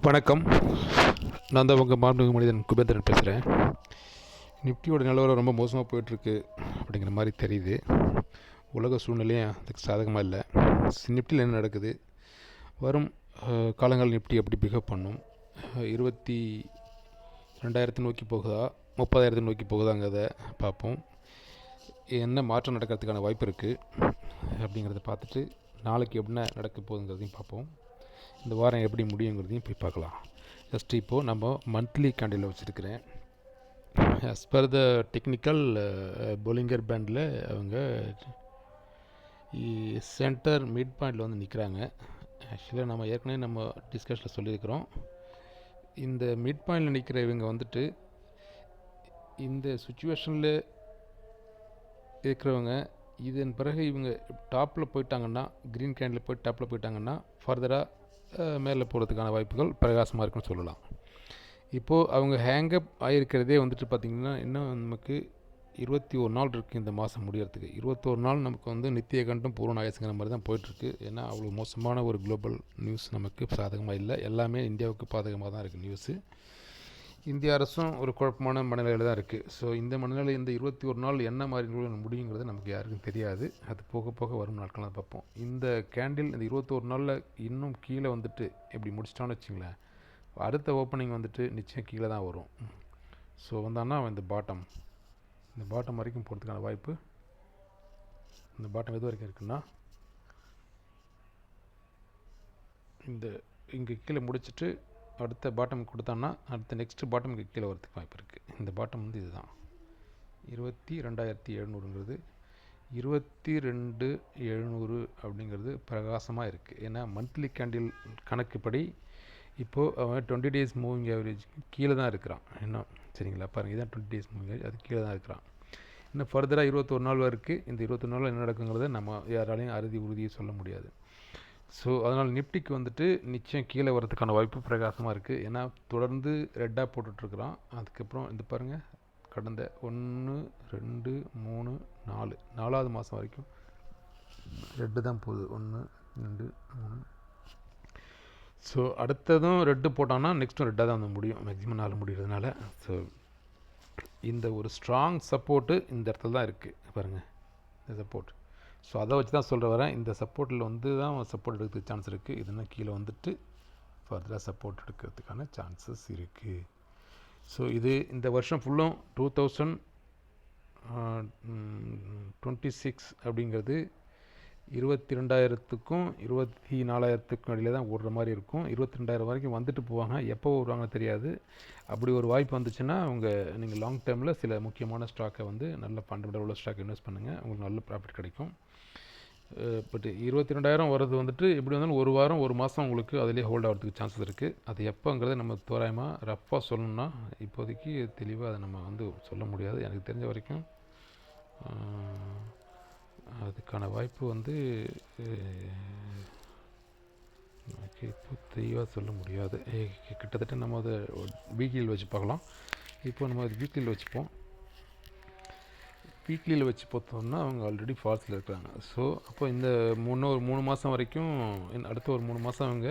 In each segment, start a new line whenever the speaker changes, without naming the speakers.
வணக்கம். நான் தான் உங்கள் மாண்புமிகு மனிதன் குபேந்திரன் பேசுகிறேன். நிஃப்டியோட நிலவரம் ரொம்ப மோசமாக போயிட்டுருக்கு அப்படிங்கிற மாதிரி தெரியுது. உலக சூழ்நிலையும் அதுக்கு சாதகமாக இல்லை. நிஃப்டியில் என்ன நடக்குது, வரும் காலங்கள் நிஃப்டி எப்படி பிஹேவ் பண்ணும், 22,000 நோக்கி போகுதா 30,000 நோக்கி போகுதாங்கிறத பார்ப்போம். என்ன மாற்றம் நடக்கிறதுக்கான வாய்ப்பு இருக்குது அப்படிங்கிறத பார்த்துட்டு நாளைக்கு என்ன நடக்க போகுதுங்கிறதையும் பார்ப்போம். இந்த வாரம் எப்படி முடியுங்கிறதையும் போய் பார்க்கலாம். ஜஸ்ட்டு இப்போது நம்ம மந்த்லி கேண்டில் வச்சுருக்கிறேன். As per the technical Bollinger பேண்டில் அவங்க சென்டர் மிட் பாயிண்டில் வந்து நிற்கிறாங்க. ஆக்சுவலாக நம்ம ஏற்கனவே நம்ம டிஸ்கஷனில் சொல்லியிருக்கிறோம், இந்த மிட் பாயிண்டில் நிற்கிற இவங்க வந்துட்டு இந்த சுச்சுவேஷனில் இருக்கிறவங்க இதன் பிறகு இவங்க டாப்பில் போயிட்டாங்கன்னா, க்ரீன் கேண்டில் போய் டாப்பில் போயிட்டாங்கன்னா ஃபர்தராக மேலே போகிறதுக்கான வாய்ப்புகள் பிரகாசமாக இருக்குன்னு சொல்லலாம். இப்போது அவங்க ஹேங்கப் ஆகிருக்கிறதே வந்துட்டு பார்த்திங்கன்னா இன்னும் நமக்கு 21 நாள் இருக்குது இந்த மாதம் முடியறதுக்கு. 21 நாள் நமக்கு வந்து நித்திய கண்டம் பூர்ண ஆயுசுங்கிற மாதிரி தான் போயிட்டுருக்கு. ஏன்னா அவ்வளோ மோசமான ஒரு குளோபல் நியூஸ் நமக்கு சாதகமாக இல்லை. எல்லாமே இந்தியாவுக்கு பாதகமாக தான் இருக்குது நியூஸு. இந்திய அரசும் ஒரு குழப்பமான மனநிலையில் தான் இருக்குது. ஸோ இந்த மனநிலை இந்த 21 நாள் என்ன மாதிரி முடியுங்கிறது நமக்கு யாருக்கும் தெரியாது. அது போக போக வரும் நாட்கள் தான் பார்ப்போம். இந்த கேண்டில் இந்த 21 நாளில் இன்னும் கீழே வந்துட்டு இப்படி முடிச்சிட்டான்னு வச்சுங்களேன், அடுத்த ஓப்பனிங் வந்துட்டு நிச்சயம் கீழே தான் வரும். ஸோ வந்தான்னா இந்த பாட்டம் வரைக்கும் போகிறதுக்கான வாய்ப்பு, இந்த பாட்டம் எது வரைக்கும் இருக்குன்னா இந்த இங்கே கீழே முடிச்சுட்டு அடுத்த பாட்டம் கொடுத்தான்னா அடுத்த நெக்ஸ்ட்டு பாட்டமுக்கு கீழே வரதுக்கு வாய்ப்பு இருக்குது. இந்த பாட்டம் வந்து இதுதான் 22,700ங்கிறது. 22,700 அப்படிங்கிறது பிரகாசமாக இருக்குது. ஏன்னா மந்த்லி கேண்டில் கணக்குப்படி இப்போது அவன் 20 டேஸ் மூவிங் ஆவரேஜ் கீழே தான் இருக்கிறான் இன்னும். சரிங்களா, பாருங்கள், இதுதான் 20 டேஸ் மூவிங் ஆவரேஜ், அது கீழே தான் இருக்கிறான். இன்னும் ஃபர்தராக 21 நாள் இருக்குது. இந்த 21 நாளில் என்ன நடக்குங்கிறத நம்ம யாராலையும் உறுதியை சொல்ல முடியாது. ஸோ அதனால் நிஃப்டிக்கு வந்துட்டு நிச்சயம் கீழே வரதுக்கான வாய்ப்பு பிரகாசமாக இருக்குது. ஏன்னா தொடர்ந்து ரெட்டாக போட்டுட்ருக்குறான். அதுக்கப்புறம் இந்த பாருங்கள், கடந்த 1 2 3 4 4வது மாதம் வரைக்கும் ரெட்டு தான் போகுது. 1 2 3. ஸோ அடுத்ததும் ரெட்டு போட்டான்னா நெக்ஸ்ட்டும் ரெட்டாக தான் வந்து முடியும், மேக்ஸிமம் 4 முடிகிறதுனால. ஸோ இந்த ஒரு ஸ்ட்ராங் சப்போர்ட்டு இந்த இடத்துல தான் இருக்குது பாருங்கள், இந்த சப்போர்ட். ஸோ அதை வச்சு தான் சொல்கிற வரேன், இந்த சப்போர்ட்டில் வந்து தான் சப்போர்ட் எடுக்கிறதுக்கு சான்ஸ் இருக்குது. இதுனா கீழே வந்துட்டு ஃபர்தராக சப்போர்ட் எடுக்கிறதுக்கான சான்சஸ் இருக்குது. ஸோ இது இந்த வருஷம் ஃபுல்லும் 2026 அப்படிங்கிறது 22,000க்கும் 24,000க்கும் இடையில தான் ஓடுற மாதிரி இருக்கும். 22,000 வரைக்கும் வந்துட்டு போவாங்க, எப்போ வருவாங்கன்னு தெரியாது. அப்படி ஒரு வாய்ப்பு வந்துச்சுன்னா நீங்கள் லாங் டேர்மில் சில முக்கியமான ஸ்டாக்கை வந்து நல்ல ஃபண்டமெண்டல் உள்ள ஸ்டாக் இன்வெஸ்ட் பண்ணுங்கள், உங்களுக்கு நல்ல ப்ராஃபிட் கிடைக்கும். பட் 22,000 வர்றது வந்துட்டு எப்படி வந்தாலும் ஒரு வாரம் ஒரு மாதம் உங்களுக்கு அதிலே ஹோல்ட் ஆகிறதுக்கு சான்சஸ் இருக்குது. அது எப்போங்கிறத நம்ம தோராயமாக ரஃப்பாக சொல்லணும்னா இப்போதைக்கு தெளிவாக அதை நம்ம வந்து சொல்ல முடியாது. எனக்கு தெரிஞ்ச வரைக்கும் அதுக்கான வாய்ப்பு வந்து இப்போ தெளிவாக சொல்ல முடியாது. கிட்டத்தட்ட நம்ம அதை வீக்லியில் வச்சு பார்க்கலாம். இப்போ நம்ம அது வீக்லியில் வச்சுப்போம். வீக்லியில் வச்சு பார்த்தோம்னா அவங்க ஆல்ரெடி ஃபால்ஸில் இருக்கிறாங்க. ஸோ அப்போ இந்த ஒரு 3 மாதம் வரைக்கும், அடுத்த ஒரு 3 மாதம் அவங்க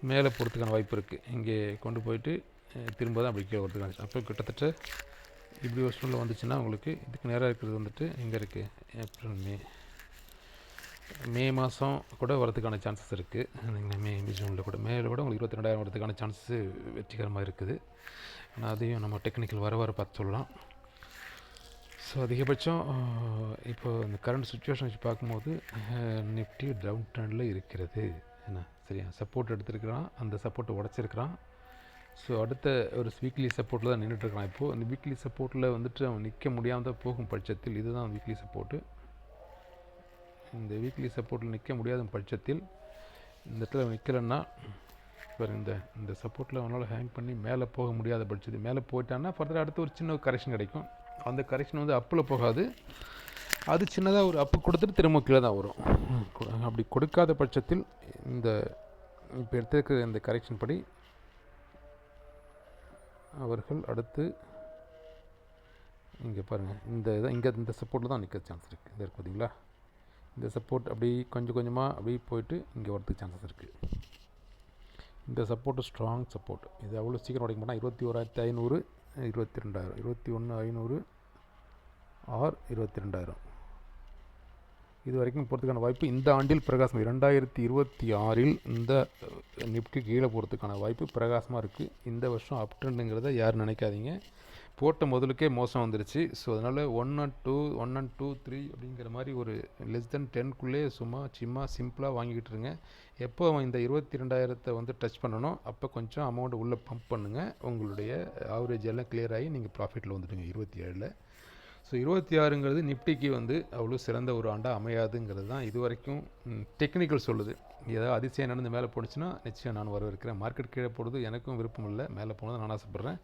மேலே போகிறதுக்கான வாய்ப்பு இருக்குது. இங்கே கொண்டு போயிட்டு திரும்ப தான் அப்படி கீழே வரதுக்கான. அப்போ கிட்டத்தட்ட இப்படி ஒரு சூழ்நிலை வந்துச்சுன்னா உங்களுக்கு இதுக்கு நேராக இருக்கிறது வந்துட்டு எங்கே இருக்குது, ஏப்ரல் மே மாதம் கூட வரதுக்கான சான்சஸ் இருக்குது. மே ஜூனில் கூட மேலே கூட உங்களுக்கு 22,000 வரதுக்கான சான்சஸ் வெற்றிகரமாக இருக்குது. ஆனால் அதையும் நம்ம டெக்னிக்கல் வர பார்த்து சொல்லலாம். ஸோ அதிகபட்சம் இப்போ இந்த கரண்ட் சுச்சுவேஷன் வச்சு பார்க்கும்போது நிஃப்டி டவுன் ட்ரெண்டில் இருக்கிறது. என்ன சரியா, சப்போர்ட் எடுத்துருக்கிறான், அந்த சப்போர்ட்டை உடச்சிருக்கிறான். ஸோ அடுத்த ஒரு வீக்லி சப்போர்ட்டில் தான் நின்றுட்டுருக்கான். இப்போது அந்த வீக்லி சப்போர்ட்டில் வந்துட்டு அவன் நிற்க முடியாமல் தான் போகும் பட்சத்தில், இதுதான் வீக்லி சப்போர்ட்டு. இந்த வீக்லி சப்போர்ட்டில் நிற்க முடியாத பட்சத்தில் இந்த இடத்துல நிற்கலைன்னா இந்த சப்போர்ட்டில் அவனால் ஹேங் பண்ணி மேலே போக முடியாத பட்சத்தில் மேலே போயிட்டான்னா ஃபர்தர் அடுத்து ஒரு சின்ன கரெக்ஷன் கிடைக்கும். அந்த கரெக்ஷன் வந்து அப்பில் போகாது, அது சின்னதாக ஒரு அப்பு கொடுத்துட்டு திரும்ப கீழே தான் வரும். அப்படி கொடுக்காத பட்சத்தில் இந்த இப்போ எடுத்துருக்கிற இந்த கரெக்ஷன் படி அவர்கள் அடுத்து இங்கே பாருங்கள், இந்த சப்போர்ட்டில் தான் நிற்க சான்ஸ் இருக்குது. இந்த இருக்குது பார்த்தீங்களா, இந்த சப்போர்ட் அப்படி கொஞ்சம் கொஞ்சமாக அப்படி போயிட்டு இங்கே வரதுக்கு சான்சஸ் இருக்குது. இந்த சப்போர்ட்டு ஸ்ட்ராங் சப்போர்ட். இது அவ்வளோ சீக்கிரம் உடைக்க மாட்டான். 21,500, 22,000, 21,500 ஆர் 22,000 இது வரைக்கும் போகிறதுக்கான வாய்ப்பு இந்த ஆண்டில் பிரகாசம். 2026 இந்த நிஃப்டி கீழே போகிறதுக்கான வாய்ப்பு பிரகாசமாக இருக்குது. இந்த வருஷம் அப் ட்ரெண்டுங்கிறத யாரும் நினைக்காதீங்க. போட்ட முதலுக்கே மோசம் வந்துருச்சு. ஸோ அதனால் 1 and 2, 3 அப்படிங்கிற மாதிரி ஒரு லெஸ் தென் 10க்குள்ளே சும்மா சிம்பிளாக வாங்கிக்கிட்டு இருங்க. எப்போ அவன் இந்த 22,000 வந்து டச் பண்ணணும் அப்போ கொஞ்சம் அமௌண்ட் உள்ளே பம்ப் பண்ணுங்கள். உங்களுடைய ஆவரேஜ் எல்லாம் கிளியர் ஆகி நீங்கள் ப்ராஃபிட்டில் வந்துடுங்க 27. ஸோ 26ங்கிறது நிஃப்டிக்கு வந்து அவ்வளோ சிறந்த ஒரு ஆண்டாக அமையாதுங்கிறது தான் இது வரைக்கும் டெக்னிக்கல் சொல்லுது. ஏதாவது அதிசயம் நடந்து மேலே போணுச்சுன்னா நிச்சயம் நான் வரவேற்கிறேன். மார்க்கெட் கீழே போடுறது எனக்கும் விருப்பம் இல்லை, மேலே போனது நான் ஆசைப்பட்றேன்.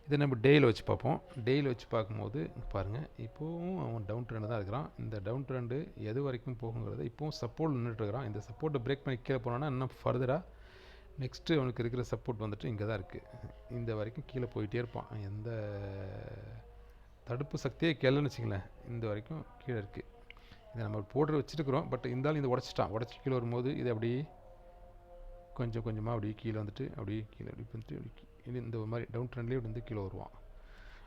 இதை நம்ம டெய்லியில் வச்சு பார்ப்போம். டெய்லியில் வச்சு பார்க்கும்போது பாருங்கள், இப்போவும் அவன் டவுன் ட்ரெண்டு தான் இருக்கிறான். இந்த டவுன் ட்ரெண்டு எது வரைக்கும் போகுங்கிறத இப்போவும் சப்போர்ட் நின்றுட்டு இருக்கிறான். இந்த சப்போர்ட்டை பிரேக் பண்ணி கீழே போனான்னா இன்னும் ஃபர்தராக நெக்ஸ்ட்டு அவனுக்கு இருக்கிற சப்போர்ட் வந்துட்டு இங்கே தான் இருக்குது. இந்த வரைக்கும் கீழே போயிட்டே இருப்பான். எந்த தடுப்பு சக்தியே கேளுன்னு வச்சுங்களேன். இந்த வரைக்கும் கீழே இருக்குது. இதை நம்ம போட்டு வச்சுருக்கிறோம். பட் இருந்தாலும் இதை உடச்சி கீழே வரும்போது இது அப்படி கொஞ்சம் கொஞ்சமாக அப்படியே கீழே வந்துட்டு அப்படியே கீழே அப்படி வந்துட்டு இது இந்த மாதிரி டவுன் ட்ரெண்ட்லேயே வந்து கீழே வருவான்.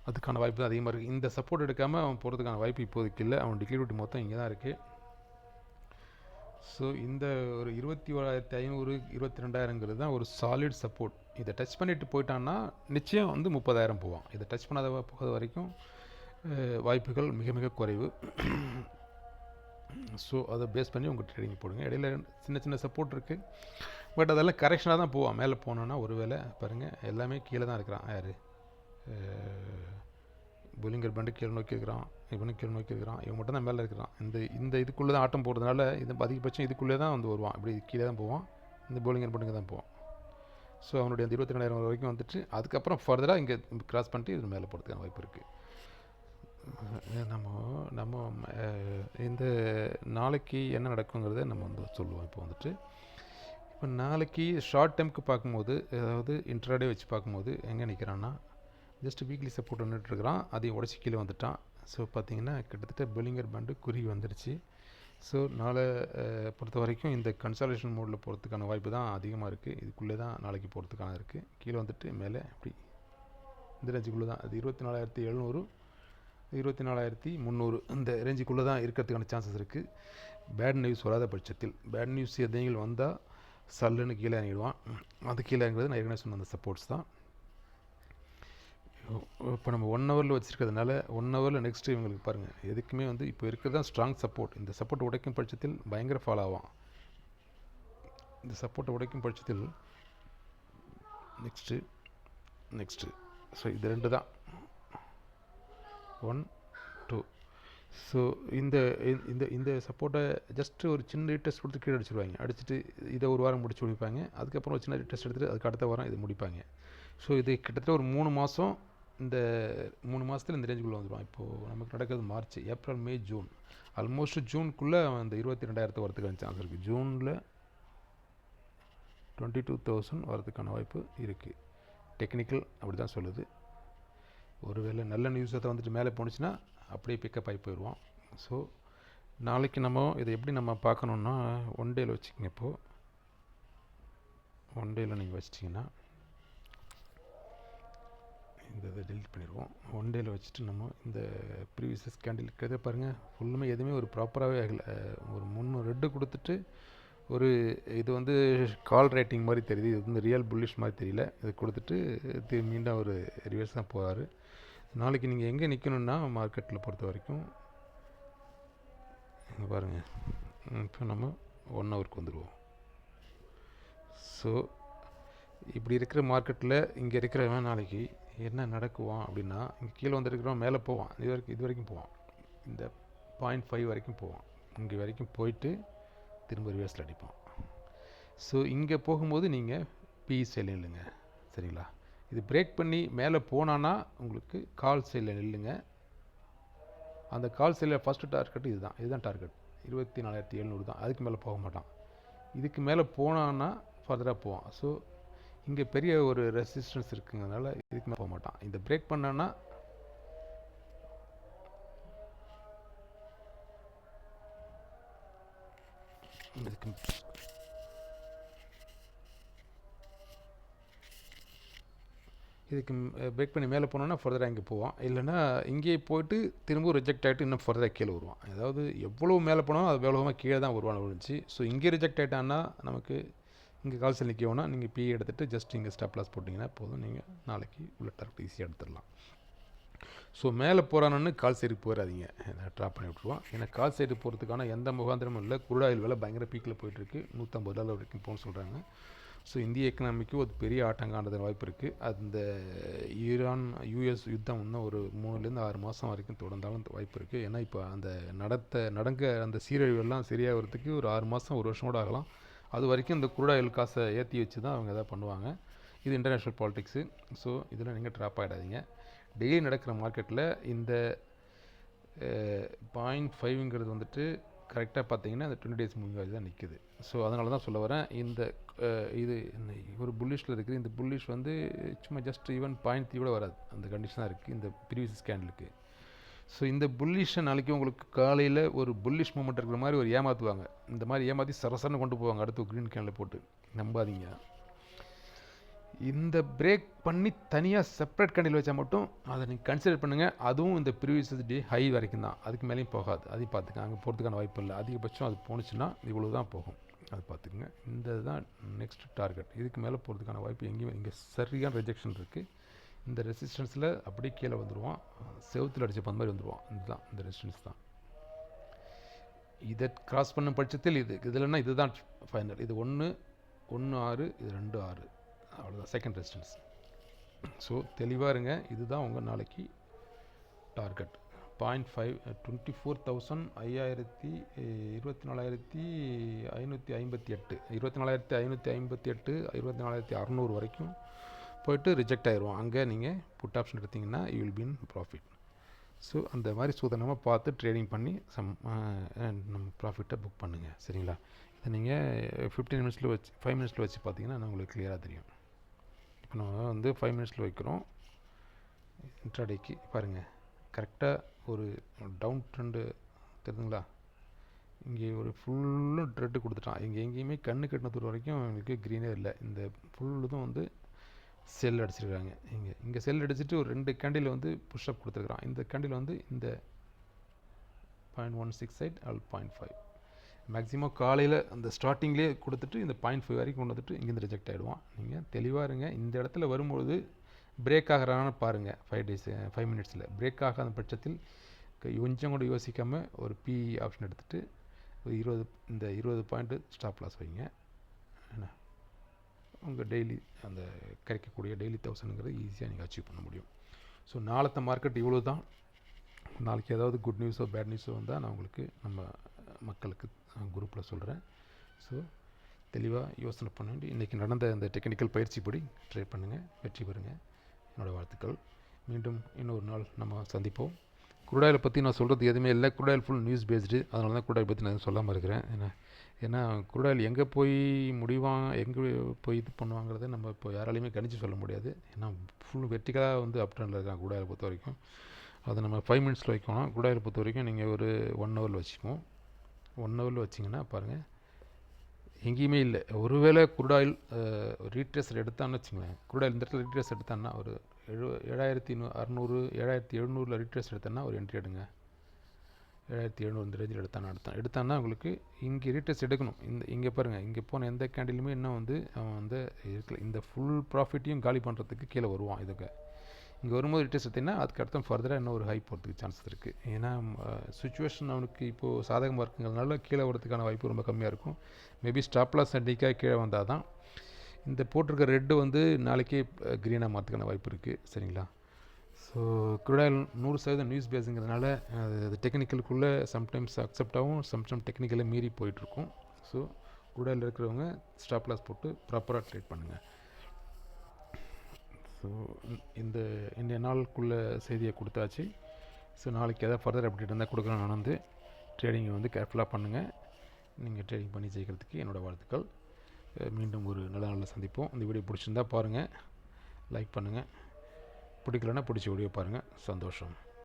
அதுக்கான வாய்ப்பு தான் அதிகமாக இருக்குது. இந்த சப்போர்ட் எடுக்காமல் அவன் போகிறதுக்கான வாய்ப்பு இப்போதைக்கு இல்லை. அவன் டிக்ளிவிட்டி மொத்தம் இங்கே தான் இருக்குது. ஸோ இந்த ஒரு 21,500, 22,000ங்கிறது தான் ஒரு சாலிட் சப்போர்ட். இதை டச் பண்ணிட்டு போயிட்டான்னா நிச்சயம் வந்து 30,000 போவான். இதை டச் பண்ணாத போகாத வரைக்கும் வாய்ப்புகள் மிக மிக குறைவு. ஸோ அதை பேஸ் பண்ணி உங்கள் ட்ரேடிங் போடுங்க. இடையில சின்ன சப்போர்ட் இருக்குது. பட் அதெல்லாம் கரெக்ஷனாக தான் போவான். மேலே போனோன்னா ஒரு வேளை பாருங்கள் எல்லாமே கீழே தான் இருக்கிறான். யார் புலிங்கர் பண்டு கீழே நோக்கி இருக்கிறான், இவனும் கீழே நோக்கி இருக்கிறான், இவன் மட்டும் தான் மேலே இருக்கிறான். இந்த இதுக்குள்ளே தான் ஆட்டம் போடுறதுனால இது அதிகபட்சம் இதுக்குள்ளே தான் வந்து வருவான். இப்படி கீழே தான் போவான். இந்த போலிங்கர் பண்டுங்க தான் போவான். ஸோ அவனுடைய அந்த 22,000 வரைக்கும் வந்துட்டு அதுக்கப்புறம் ஃபர்தராக இங்கே கிராஸ் பண்ணிட்டு இது மேலே போகிறதுக்கான வாய்ப்பு இருக்குது. நம்ம இந்த நாளைக்கு என்ன நடக்குங்கிறத நம்ம வந்து சொல்லுவோம். இப்போ நாளைக்கு ஷார்ட் டைமுக்கு பார்க்கும்போது, அதாவது இன்ட்ராடே வச்சு பார்க்கும்போது எங்கே நிற்கிறான்னா ஜஸ்ட் வீக்லி சப்போர்ட் வந்துட்டுருக்கிறான். அதையும் உடச்சி கீழே வந்துட்டான். ஸோ பார்த்திங்கன்னா கிட்டத்தட்ட பெல்லிங்கர் பேண்டு குறுகி வந்துருச்சு. ஸோ நாளை பொறுத்த வரைக்கும் இந்த கன்சாலேஷன் மோடில் போகிறதுக்கான வாய்ப்பு தான் அதிகமாக இருக்குது. இதுக்குள்ளே தான் நாளைக்கு போகிறதுக்கான இருக்குது. கீழே வந்துட்டு மேலே அப்படி இந்த ரேஞ்சுக்குள்ளே தான். அது 24,700, 24,300 இந்த ரேஞ்சுக்குள்ளே தான் இருக்கிறதுக்கான சான்சஸ் இருக்குது. பேட் நியூஸ் வராத பட்சத்தில். பேட் நியூஸ் எதையும் வந்தால் சல்லுன்னு கீழே இறங்கிடுவான். அது கீழே இறங்குறது நான் ஏற்கனவே சொன்ன அந்த சப்போர்ட்ஸ் தான். இப்போ நம்ம 1 ஹவரில் வச்சுருக்கிறதுனால 1 ஹவரில் நெக்ஸ்ட்டு இவங்களுக்கு பாருங்கள் எதுக்குமே வந்து இப்போ இருக்கிறது தான் ஸ்ட்ராங் சப்போர்ட். இந்த சப்போர்ட் உடைக்கும் பட்சத்தில் பயங்கர ஃபாலோ ஆவான். இந்த சப்போர்ட்டை உடைக்கும் பட்சத்தில் நெக்ஸ்ட்டு ஸோ இது 2 தான் 1, 2. ஸோ இந்த இந்த இந்த சப்போர்ட்டை ஜஸ்ட்டு ஒரு சின்ன ரீடெஸ்ட் கொடுத்து கீழே அடிச்சிடுவாங்க. அடிச்சுட்டு இதை ஒரு வாரம் முடிச்சு முடிப்பாங்க. அதுக்கப்புறம் ஒரு சின்ன ரீடெஸ்ட் எடுத்துகிட்டு அதுக்கு அடுத்த வாரம் இது முடிப்பாங்க. ஸோ இது கிட்டத்தட்ட ஒரு 3 மாதம். இந்த 3 மாதத்தில் இந்த ரேஞ்சுக்குள்ளே வந்துடுவான். இப்போது நமக்கு நடக்கிறது மார்ச், ஏப்ரல், மே, ஜூன். ஆல்மோஸ்ட் ஜூனுக்குள்ளே அந்த 22,000 வரதுக்கான சான்ஸ் இருக்குது. ஜூனில் 22,000 வரதுக்கான வாய்ப்பு இருக்குது. டெக்னிக்கல் அப்படி தான் சொல்லுது. ஒருவேளை நல்ல நியூஸ் அதை வந்துட்டு மேலே போணுச்சுன்னா அப்படியே பிக்கப் ஆகி போயிடுவோம். ஸோ நாளைக்கு நம்ம இதை எப்படி நம்ம பார்க்கணுன்னா 1 டேயில் வச்சுக்கோங்க. இப்போது 1 டேயில் நீங்கள் வச்சிட்டிங்கன்னா இந்த இதை டெலிட் பண்ணிடுவோம். 1 டேயில் வச்சுட்டு நம்ம இந்த ப்ரீவியஸ் கேண்டில் இருக்கிறத பாருங்கள். ஃபுல்லுமே எதுவுமே ஒரு ப்ராப்பராகவே ஆகலை. ஒரு 3 ரெட்டு கொடுத்துட்டு ஒரு இது வந்து கால் ரேட்டிங் மாதிரி தெரியுது. இது வந்து ரியல் புல்லிஷ் மாதிரி தெரியல. இது கொடுத்துட்டு மீண்டும் ஒரு ரிவர்ஸ் தான் போகிறாரு. நாளைக்கு நீங்கள் எங்கே நிற்கணுன்னா மார்க்கெட்டில் பொறுத்த வரைக்கும் இங்கே பாருங்கள். இப்போ நம்ம 1 ஹவருக்கு வந்துடுவோம். ஸோ இப்படி இருக்கிற மார்க்கெட்டில் இங்கே இருக்கிறவன் நாளைக்கு என்ன நடக்குவான் அப்படின்னா, இங்கே கீழே வந்துருக்கிறவன் மேலே போவான். இது வரைக்கும் போவான். இந்த 0.5 வரைக்கும் போவான். இங்கே வரைக்கும் போயிட்டு திரும்ப ரிவர்ஸில் அடிப்பான். ஸோ இங்கே போகும்போது நீங்கள் பிஇ சைடில் நில்லுங்க. சரிங்களா? இது பிரேக் பண்ணி மேலே போனான்னா உங்களுக்கு கால் சைடில் நில்லுங்க. அந்த கால் சைடில் ஃபஸ்ட்டு டார்கெட் இதுதான் டார்கெட் 24,700 தான். அதுக்கு மேலே போக மாட்டான். இதுக்கு மேலே போனான்னா ஃபர்தராக போவான். ஸோ இங்கே பெரிய ஒரு ரெசிஸ்டன்ஸ் இருக்குங்கிறதுனால இதுக்கு மேலே போக மாட்டான். இந்த பிரேக் பண்ணான்னா இதுக்கு இதுக்கு பிரேக் பண்ணி மேலே போனோன்னா ஃபர்தராக இங்கே போவான், இல்லைன்னா இங்கேயே போயிட்டு திரும்ப ரிஜெக்ட் ஆகிட்டு இன்னும் ஃபர்தராக கீழே வருவான். அதாவது எவ்வளோ மேலே போனாலும் அது வேகமாக கீழே தான் வருவான்னு விழுந்துச்சு. ஸோ இங்கே ரிஜெக்ட் ஆகிட்டான்னா நமக்கு இங்கே கால்சியம் நிற்கணும்னா நீங்கள் பி எடுத்துகிட்டு ஜஸ்ட் இங்கே ஸ்டாப் லாஸ் போட்டிங்கன்னா போதும், நீங்கள் நாளைக்கு உள்ள டார்கெட் ஈஸியாக எடுத்துடலாம். ஸோ மேலே போகிறானு கால் சைடுக்கு போயிடாதீங்க, ட்ராப் பண்ணி விட்ருவோம். ஏன்னா கால் சைடு போகிறதுக்கான எந்த முகாந்திரமும் இல்லை. குரூட் ஆயில் விலை பயங்கர பீக்கில் போயிட்டுருக்கு, $150 வரைக்கும் போகணும்னு சொல்கிறாங்க. ஸோ இந்திய எக்கனாமிக்கு ஒரு பெரிய ஆட்டங்கானது வாய்ப்பு இருக்குது. அந்த ஈரான் யூஎஸ் யுத்தம் இன்னும் ஒரு 3-6 மாதம் வரைக்கும் தொடர்ந்தாலும் வாய்ப்பு இருக்குது. ஏன்னா இப்போ அந்த நடங்க அந்த சீரழிவெல்லாம் சரியாகிறதுக்கு ஒரு 6 மாதம் 1 வருஷம் கூட ஆகலாம். அது வரைக்கும் இந்த குரூட் ஆயில் காசை ஏற்றி வச்சு தான் அவங்க எதாவது பண்ணுவாங்க. இது இன்டர்நேஷ்னல் பாலிடிக்ஸு. ஸோ இதில் நீங்கள் ட்ராப் ஆகிடாதீங்க. டெய்லி நடக்கிற மார்க்கெட்டில் இந்த 0.5ங்கிறது வந்துட்டு கரெக்டாக பார்த்தீங்கன்னா அந்த 20 days மூவிங் ஆவரேஜ் தான் நிற்குது. ஸோ அதனால தான் சொல்ல வரேன், இந்த இது ஒரு புல்லிஷில் இருக்குது. இந்த புல்லிஷ் வந்து சும்மா ஜஸ்ட் ஈவன் 0.3 கூட வராது, அந்த கண்டிஷன் தான் இருக்குது இந்த ப்ரீவியஸ் ஸ்கேண்டலுக்கு. ஸோ இந்த புல்லிஷை நாளைக்கு உங்களுக்கு காலையில் ஒரு புல்லிஷ் மூமெண்ட் இருக்கிற மாதிரி ஒரு ஏமாற்றுவாங்க. இந்த மாதிரி ஏமாற்றி சரசரன்னு கொண்டு போவாங்க அடுத்து க்ரீன் கேனில் போட்டு. நம்பாதீங்க. இந்த பிரேக் பண்ணி தனியாக செப்பரேட் கேண்டில் வச்சா மட்டும் அதை நீங்கள் கன்சிடர் பண்ணுங்கள். அதுவும் இந்த ப்ரீவியஸ் டே ஹை வரைக்கும் தான், அதுக்கு மேலேயும் போகாது. அதையும் பார்த்துக்கங்க, அங்கே போகிறதுக்கான வாய்ப்பு இல்லை. அதிகபட்சம் அது போணுச்சுன்னா இவ்வளோ தான் போகும், அது பார்த்துக்குங்க. இந்த தான் நெக்ஸ்ட் டார்கெட். இதுக்கு மேலே போகிறதுக்கான வாய்ப்பு எங்கேயும் இங்கே சரியான ரிஜெக்ஷன் இருக்குது. இந்த ரெசிஸ்டன்ஸில் அப்படியே கீழே வந்துடுவான், செவுத்தில் அடித்த அந்த மாதிரி வந்துடுவான். இதுதான் இந்த ரெசிஸ்டன்ஸ் தான். இதை கிராஸ் பண்ணும் பட்சத்தில் இதுலன்னா இதுதான் ஃபைனல். இது 1.6, இது 2.6, அவ்வளோதான் செகண்ட் ரெசிஸ்டன்ஸ். ஸோ தெளிவாக இருங்க, இதுதான் உங்கள் நாளைக்கு டார்கெட். 0.5 24,558 24,558 24,600 வரைக்கும் போய்ட்டு ரிஜெக்ட் ஆயிடுவோம். அங்கே நீங்கள் புட் ஆப்ஷன் எடுத்திங்கன்னா you will be in profit. So அந்த மாதிரி சூதனமாக பார்த்து ட்ரேடிங் பண்ணி நம்ம ப்ராஃபிட்டை புக் பண்ணுங்கள், சரிங்களா? இதை நீங்கள் 15 மினிட்ஸில் வச்சு 5 மினிட்ஸில் வச்சு பார்த்தீங்கன்னா உங்களுக்கு கிளியராக தெரியும். இப்போ நம்ம வந்து 5 மினிட்ஸில் வைக்கிறோம். இன்ட்ராடேக்கு பாருங்கள், கரெக்டாக ஒரு டவுன் ட்ரெண்டு தெரியுதுங்களா? இங்கே ஒரு ஃபுல்லும் ட்ரெட்டு கொடுத்துட்டான். இங்கே எங்கேயுமே கண்ணு கட்டின தூரம் வரைக்கும் எங்களுக்கு க்ரீனே இல்லை. இந்த ஃபுல்லுதும் வந்து செல் அடிச்சிருக்காங்க. இங்கே செல் அடிச்சுட்டு ஒரு 2 கேண்டில் வந்து புஷ்அப் கொடுத்துருக்குறான். இந்த கேண்டில் வந்து இந்த 0.168 அல்லது 0.5 மேக்ஸிமம் காலையில் அந்த ஸ்டார்டிங்லேயே கொடுத்துட்டு இந்த 0.5 வரைக்கும் கொண்டு வந்துட்டு இங்கேருந்து ரிஜெக்ட் ஆகிடுவான். நீங்கள் தெளிவாக இருங்க. இந்த இடத்துல வரும்பொழுது பிரேக் ஆகிறான்னு பாருங்கள். 5 மினிட்ஸில் பிரேக் ஆகாத பட்சத்தில் கொஞ்சம் கூட யோசிக்காமல் ஒரு பி ஆப்ஷன் எடுத்துகிட்டு ஒரு 20 பாயிண்ட்டு ஸ்டாப் லாஸ் வைங்க. என்ன உங்கள் டெய்லி அந்த கிடைக்கக்கூடிய டெய்லி 1000ங்கிறது ஈஸியாக நீங்கள் அச்சீவ் பண்ண முடியும். ஸோ நாளத்த மார்க்கெட் இவ்வளோ தான். நாளைக்கு ஏதாவது குட் நியூஸோ பேட் நியூஸோ வந்தால் நான் உங்களுக்கு நம்ம மக்களுக்கு குரூப்பில் சொல்கிறேன். ஸோ தெளிவாக யோசனை பண்ண வேண்டி இன்றைக்கி நடந்த அந்த டெக்னிக்கல் பயிற்சிப்படி ட்ரை பண்ணுங்கள், வெற்றி பெறுங்க. என்னோடய வாழ்த்துக்கள். மீண்டும் இன்னொரு நாள் நம்ம சந்திப்போம். குரூட் ஆயிலை பற்றி நான் சொல்கிறது எதுவுமே இல்லை. Crude oil full news based, அதனால தான் குரூட் ஆயில் பற்றி நான் எதுவும் சொல்லாமல் இருக்கிறேன். ஏன்னா குரூட் ஆயில் எங்கே போய் எங்கே போய் இது பண்ணுவாங்கிறத நம்ம இப்போ யாராலையுமே கணிச்சு சொல்ல முடியாது. ஏன்னா ஃபுல் வெர்டிக்கலாக வந்து அப் ட்ரெண்டில் இருக்காங்க குரூட் ஆயிலை பொறுத்த வரைக்கும். அதை நம்ம 5 மினிட்ஸில் வைக்கணும். குரூட் ஆயிலை பொறுத்த வரைக்கும் நீங்கள் ஒரு 1 ஹவரில் வச்சுப்போம். 1 ஹவரில் வச்சிங்கன்னா பாருங்கள் எங்கேயுமே இல்லை. ஒருவேளை குரூட் ஆயில் ரீட்ரேஸ் எடுத்தான்னு வச்சுங்களேன், குரூட் ஆயில் இந்த இடத்துல ரீட்ரேஸ் எடுத்தான்னா ஒரு 7,600 7,700 ரீட்ரேஸ் எடுத்தான்னா ஒரு என்ட்ரி எடுங்க. 7,700 இந்த ரேஞ்சில் எடுத்தான்னா உங்களுக்கு இங்கே ரீட்ரேஸ் எடுக்கணும். இங்கே பாருங்கள், இங்கே போன எந்த கேண்டிலுமே இன்னும் வந்து அவன் வந்து இருக்கல. இந்த ஃபுல் ப்ராஃபிட்டையும் காலி பண்ணுறதுக்கு கீழே வருவான். இதுக்கு இங்கே வரும்போது ரீட்ரேஸ் எடுத்திங்கன்னா அதுக்கு அடுத்த ஃபர்தராக இன்னும் ஒரு ஹை போகிறதுக்கு சான்சஸ் இருக்குது. ஏன்னா சுச்சுவேஷன் அவனுக்கு இப்போது சாதகமாக இருக்குங்கிறதுனால கீழே வரதுக்கான வாய்ப்பு ரொம்ப கம்மியாக இருக்கும். மேபி ஸ்டாப் லாஸ் அடிக்காக கீழே வந்தால் தான் இந்த போட்டிருக்க ரெட்டு வந்து நாளைக்கே க்ரீனாக மாற்றுக்கான வாய்ப்பு இருக்குது, சரிங்களா? ஸோ குரூட் ஆயில் 100% நியூஸ் பேஸுங்கிறதுனால அது டெக்னிக்கலுக்குள்ளே சம்டைம்ஸ் அக்செப்ட் ஆகும், சம்டைம் டெக்னிக்கலை மீறி போயிட்டுருக்கும். ஸோ குரூட் ஆயில் இருக்கிறவங்க ஸ்டாப் லாஸ் போட்டு ப்ராப்பராக ட்ரேட் பண்ணுங்கள். ஸோ இந்த நாளுக்குள்ளே செய்தியை கொடுத்தாச்சு. ஸோ நாளைக்கு எதாவது ஃபர்தர் அப்டேட் இருந்தால் கொடுக்குறேன். நான் வந்து ட்ரேடிங்கை வந்து கேர்ஃபுல்லாக பண்ணுங்கள். நீங்கள் ட்ரேடிங் பண்ணி ஜெயிக்கிறதுக்கு என்னோடய வாழ்த்துக்கள். மீண்டும் ஒரு நல்ல நாளில் சந்திப்போம். இந்த வீடியோ பிடிச்சிருந்தால் பாருங்கள், லைக் பண்ணுங்கள். பிடிக்கலன்னா பிடிச்ச வீடியோ பாருங்கள். சந்தோஷம்.